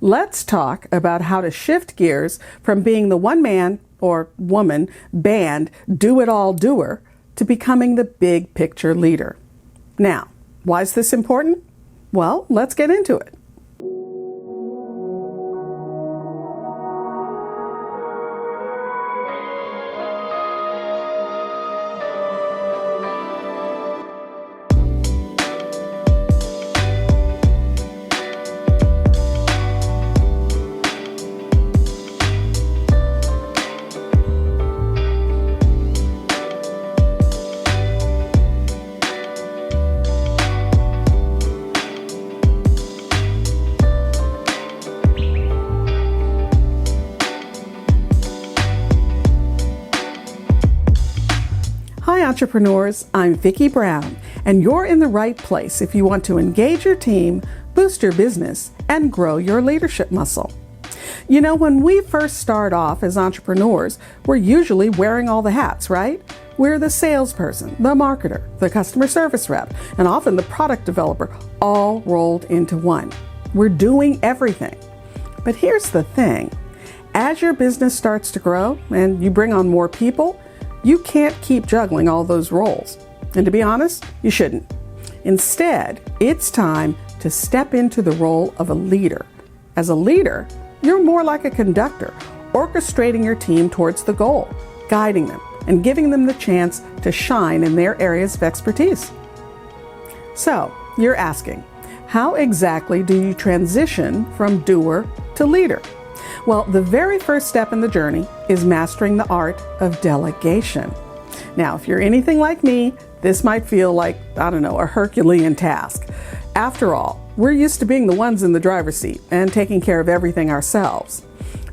Let's talk about how to shift gears from being the one man or woman band do-it-all doer to becoming the big picture leader. Now, why is this important? Well, let's get into it. Hi entrepreneurs, I'm Vicky Brown, and you're in the right place if you want to engage your team, boost your business, and grow your leadership muscle. You know, when we first start off as entrepreneurs, we're usually wearing all the hats, right? We're the salesperson, the marketer, the customer service rep, and often the product developer, all rolled into one. We're doing everything. But here's the thing. As your business starts to grow and you bring on more people, you can't keep juggling all those roles. And to be honest, you shouldn't. Instead, it's time to step into the role of a leader. As a leader, you're more like a conductor, orchestrating your team towards the goal, guiding them, and giving them the chance to shine in their areas of expertise. So, you're asking, how exactly do you transition from doer to leader? Well, the very first step in the journey is mastering the art of delegation. Now, if you're anything like me, this might feel like, a Herculean task. After all, we're used to being the ones in the driver's seat and taking care of everything ourselves.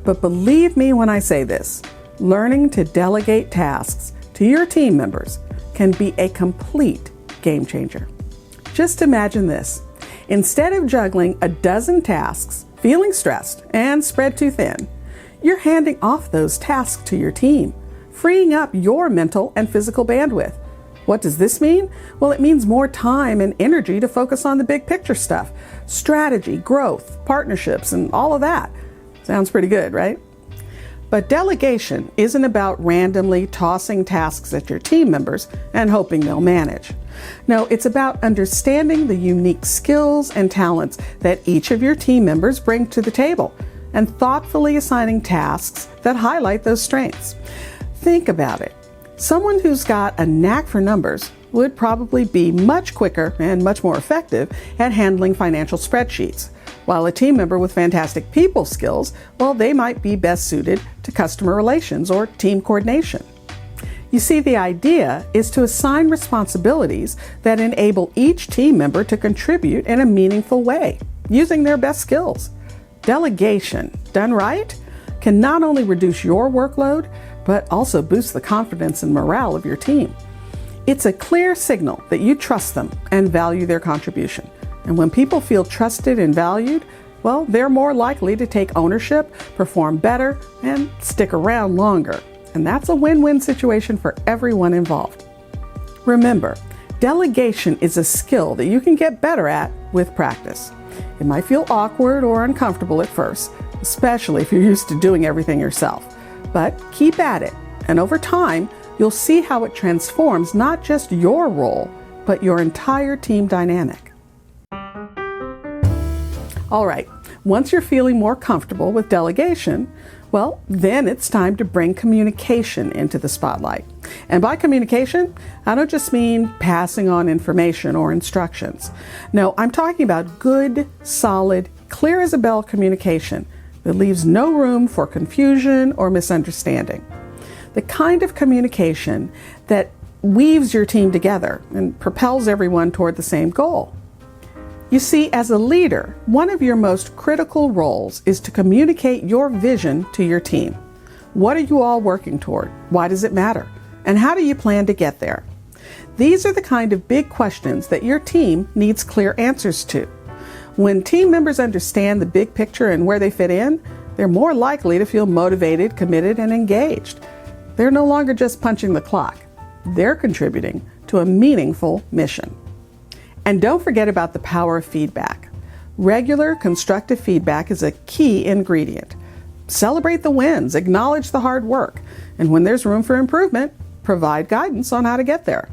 But believe me when I say this, learning to delegate tasks to your team members can be a complete game changer. Just imagine this. Instead of juggling a dozen tasks, feeling stressed and spread too thin, you're handing off those tasks to your team, freeing up your mental and physical bandwidth. What does this mean? Well, it means more time and energy to focus on the big picture stuff, strategy, growth, partnerships, and all of that. Sounds pretty good, right? But delegation isn't about randomly tossing tasks at your team members and hoping they'll manage. No, it's about understanding the unique skills and talents that each of your team members bring to the table and thoughtfully assigning tasks that highlight those strengths. Think about it. Someone who's got a knack for numbers would probably be much quicker and much more effective at handling financial spreadsheets, while a team member with fantastic people skills, well, they might be best suited to customer relations or team coordination. You see, the idea is to assign responsibilities that enable each team member to contribute in a meaningful way, using their best skills. Delegation, done right, can not only reduce your workload, but also boost the confidence and morale of your team. It's a clear signal that you trust them and value their contribution. And when people feel trusted and valued, well, they're more likely to take ownership, perform better, and stick around longer. And that's a win-win situation for everyone involved. Remember, delegation is a skill that you can get better at with practice. It might feel awkward or uncomfortable at first, especially if you're used to doing everything yourself. But keep at it, and over time, you'll see how it transforms not just your role, but your entire team dynamic. All right, once you're feeling more comfortable with delegation, well, then it's time to bring communication into the spotlight. And by communication, I don't just mean passing on information or instructions. No, I'm talking about good, solid, clear as a bell communication that leaves no room for confusion or misunderstanding. The kind of communication that weaves your team together and propels everyone toward the same goal. You see, as a leader, one of your most critical roles is to communicate your vision to your team. What are you all working toward? Why does it matter? And how do you plan to get there? These are the kind of big questions that your team needs clear answers to. When team members understand the big picture and where they fit in, they're more likely to feel motivated, committed, and engaged. They're no longer just punching the clock. They're contributing to a meaningful mission. And don't forget about the power of feedback. Regular constructive feedback is a key ingredient. Celebrate the wins, acknowledge the hard work, and when there's room for improvement, provide guidance on how to get there.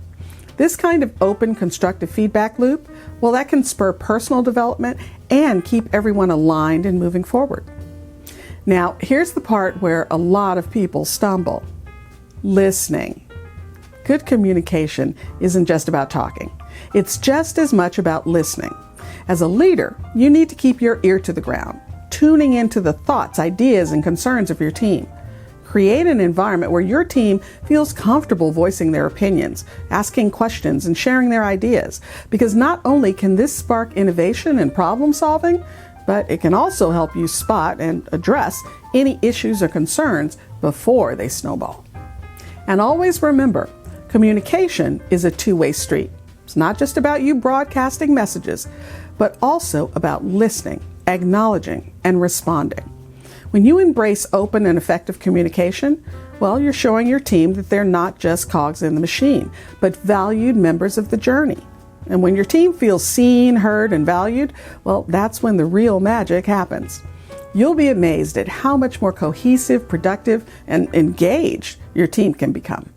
This kind of open constructive feedback loop, well, that can spur personal development and keep everyone aligned and moving forward. Now, here's the part where a lot of people stumble. Listening. Good communication isn't just about talking. It's just as much about listening. As a leader, you need to keep your ear to the ground, tuning into the thoughts, ideas, and concerns of your team. Create an environment where your team feels comfortable voicing their opinions, asking questions, and sharing their ideas, because not only can this spark innovation and problem solving, but it can also help you spot and address any issues or concerns before they snowball. And always remember, communication is a two-way street. It's not just about you broadcasting messages, but also about listening, acknowledging, and responding. When you embrace open and effective communication, well, you're showing your team that they're not just cogs in the machine, but valued members of the journey. And when your team feels seen, heard, and valued, well, that's when the real magic happens. You'll be amazed at how much more cohesive, productive, and engaged your team can become.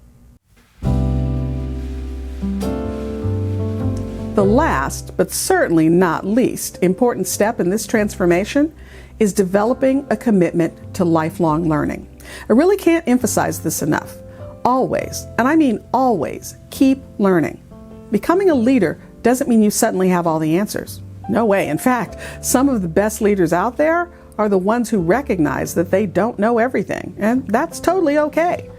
The last, but certainly not least, important step in this transformation is developing a commitment to lifelong learning. I really can't emphasize this enough. Always, and I mean always, keep learning. Becoming a leader doesn't mean you suddenly have all the answers. No way. In fact, some of the best leaders out there are the ones who recognize that they don't know everything, and that's totally okay.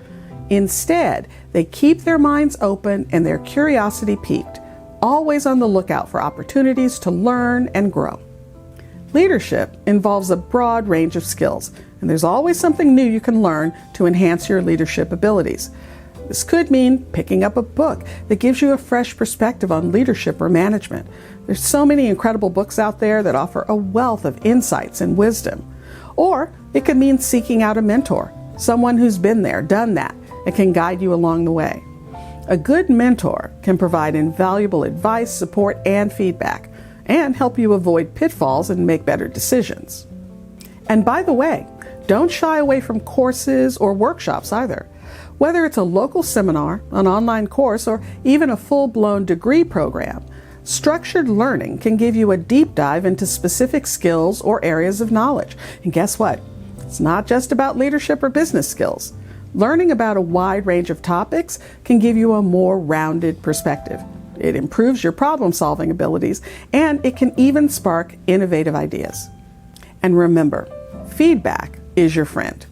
Instead, they keep their minds open and their curiosity piqued, always on the lookout for opportunities to learn and grow. Leadership involves a broad range of skills, and there's always something new you can learn to enhance your leadership abilities. This could mean picking up a book that gives you a fresh perspective on leadership or management. There's so many incredible books out there that offer a wealth of insights and wisdom. Or it could mean seeking out a mentor, someone who's been there, done that, and can guide you along the way. A good mentor can provide invaluable advice, support, and feedback, and help you avoid pitfalls and make better decisions. And by the way, don't shy away from courses or workshops either. Whether it's a local seminar, an online course, or even a full-blown degree program, structured learning can give you a deep dive into specific skills or areas of knowledge. And guess what? It's not just about leadership or business skills. Learning about a wide range of topics can give you a more rounded perspective. It improves your problem-solving abilities, and it can even spark innovative ideas. And remember, feedback is your friend.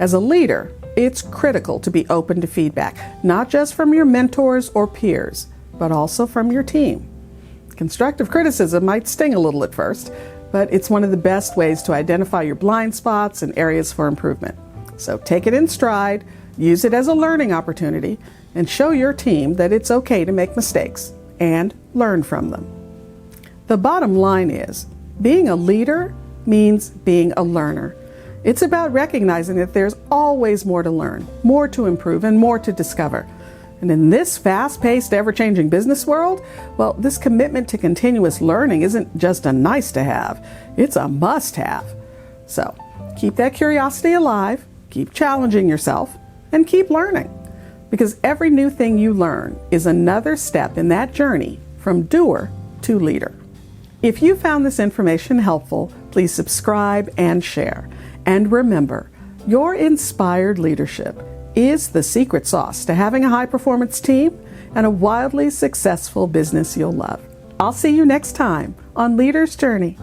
As a leader, it's critical to be open to feedback, not just from your mentors or peers, but also from your team. Constructive criticism might sting a little at first, but it's one of the best ways to identify your blind spots and areas for improvement. So take it in stride, use it as a learning opportunity, and show your team that it's okay to make mistakes and learn from them. The bottom line is, being a leader means being a learner. It's about recognizing that there's always more to learn, more to improve, and more to discover. And in this fast-paced, ever-changing business world, well, this commitment to continuous learning isn't just a nice to have, it's a must-have. So keep that curiosity alive, keep challenging yourself, and keep learning. Because every new thing you learn is another step in that journey from doer to leader. If you found this information helpful, please subscribe and share. And remember, your inspired leadership is the secret sauce to having a high-performance team and a wildly successful business you'll love. I'll see you next time on Leader's Journey.